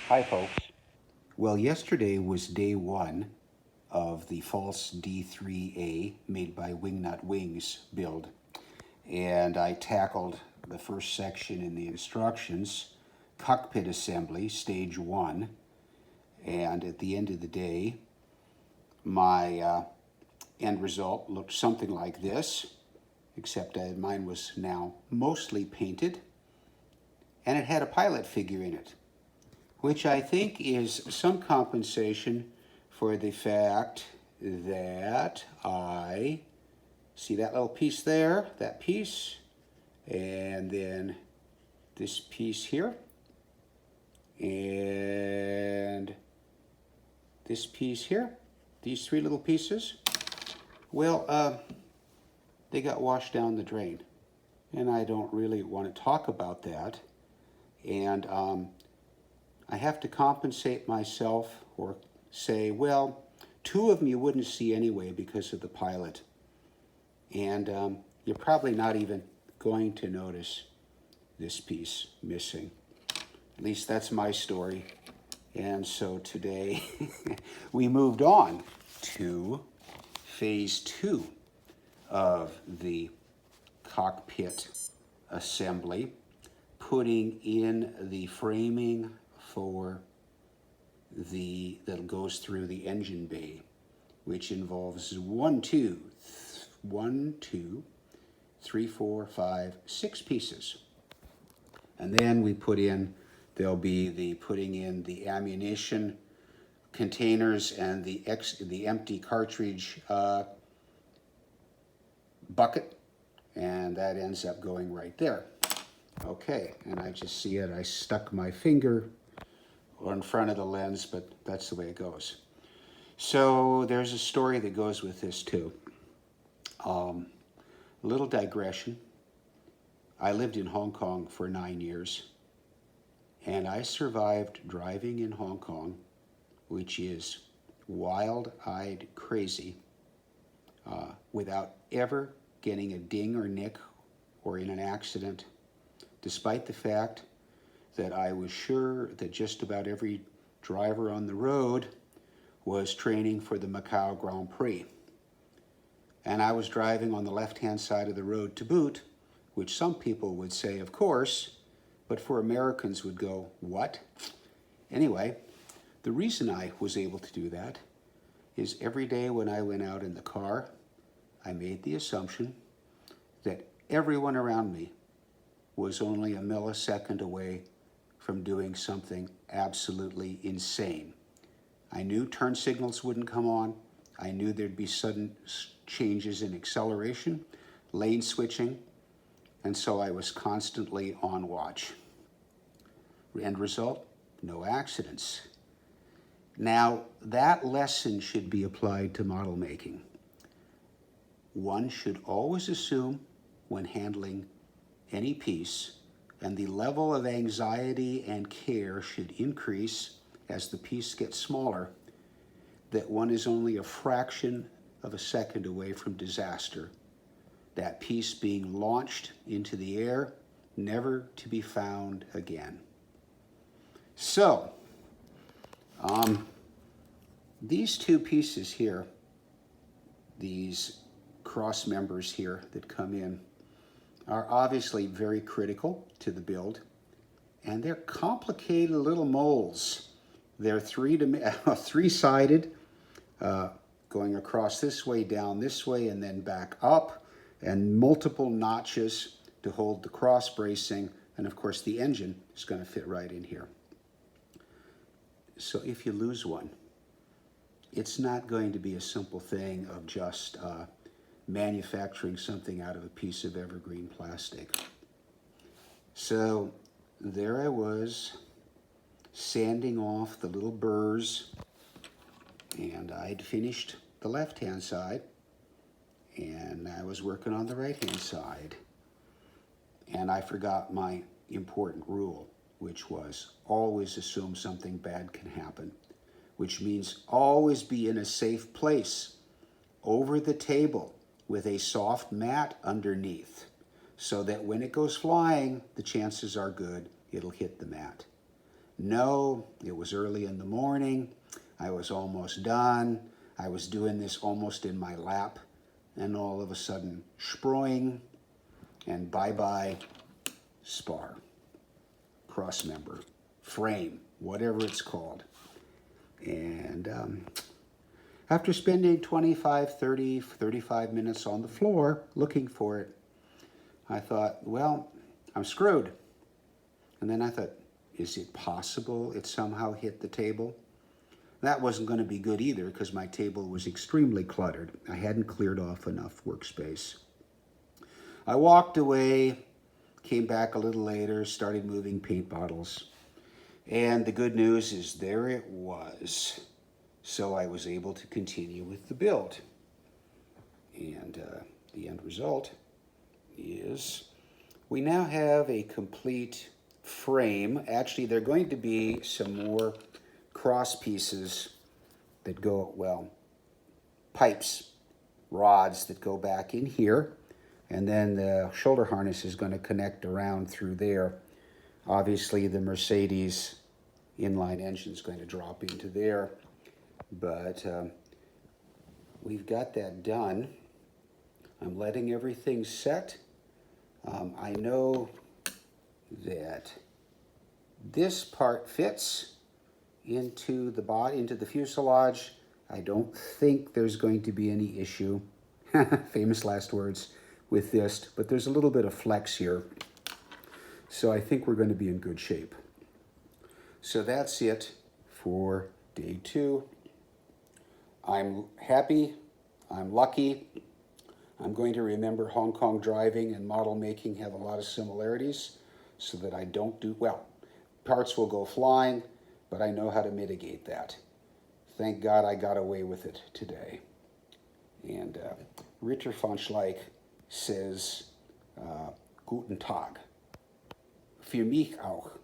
Hi, folks. Well, yesterday was day one of the Pfalz D3A made by Wingnut Wings build, and I tackled the first section in the instructions, cockpit assembly, stage one, and at the end of the day, my end result looked something like this, except mine was now mostly painted, and it had a pilot figure in it, which I think is some compensation for the fact that I see that little piece there, that piece, and then this piece here, and this piece here, these three little pieces. Well, they got washed down the drain, and I don't really want to talk about that. And I have to compensate myself or say, well, two of them you wouldn't see anyway because of the pilot. And you're probably not even going to notice this piece missing. At least that's my story. And so today we moved on to phase two of the cockpit assembly, putting in the framing for that goes through the engine bay, which involves 6 pieces. And then we there'll be the putting in the ammunition containers and the empty cartridge bucket, and that ends up going right there. Okay, and I just see it. I stuck my finger in front of the lens, but that's the way it goes. So there's a story that goes with this too. A little digression. I lived in Hong Kong for 9 years, and I survived driving in Hong Kong, which is wild-eyed crazy, without ever getting a ding or nick or in an accident, despite the fact that I was sure that just about every driver on the road was training for the Macau Grand Prix. And I was driving on the left-hand side of the road to boot, which some people would say, of course, but for Americans would go, what? Anyway, the reason I was able to do that is every day when I went out in the car, I made the assumption that everyone around me was only a millisecond away from doing something absolutely insane. I knew turn signals wouldn't come on. I knew there'd be sudden changes in acceleration, lane switching, and so I was constantly on watch. End result, no accidents. Now, that lesson should be applied to model making. One should always assume when handling any piece, and the level of anxiety and care should increase as the piece gets smaller, that one is only a fraction of a second away from disaster, that piece being launched into the air, never to be found again. So, these two pieces here, these cross members here that come in, are obviously very critical to the build, and they're complicated little moles. They're three-sided, going across this way, down this way, and then back up, and multiple notches to hold the cross bracing, and of course the engine is going to fit right in here. So if you lose one, it's not going to be a simple thing of just manufacturing something out of a piece of evergreen plastic. So there I was, sanding off the little burrs, and I'd finished the left-hand side, and I was working on the right-hand side. And I forgot my important rule, which was always assume something bad can happen, which means always be in a safe place, over the table, with a soft mat underneath, so that when it goes flying, the chances are good it'll hit the mat. No, it was early in the morning. I was almost done. I was doing this almost in my lap. And all of a sudden, sproing, and bye-bye spar, cross member, frame, whatever it's called. And after spending 25, 30, 35 minutes on the floor looking for it, I thought, well, I'm screwed. And then I thought, is it possible it somehow hit the table? That wasn't going to be good either because my table was extremely cluttered. I hadn't cleared off enough workspace. I walked away, came back a little later, started moving paint bottles. And the good news is there it was. So I was able to continue with the build. And the end result is we now have a complete frame. Actually, there are going to be some more cross pieces that go, well, pipes, rods that go back in here. And then the shoulder harness is going to connect around through there. Obviously, the Mercedes inline engine is going to drop into there. But we've got that done. I'm letting everything set. I know that this part fits into the body, into the fuselage. I don't think there's going to be any issue, famous last words, with this, but there's a little bit of flex here. So I think we're going to be in good shape. So that's it for day 2. I'm happy, I'm lucky. I'm going to remember Hong Kong driving and model making have a lot of similarities so that I don't do, well, parts will go flying, but I know how to mitigate that. Thank God I got away with it today. And Ritter von Schleich says, Guten Tag. Für mich auch.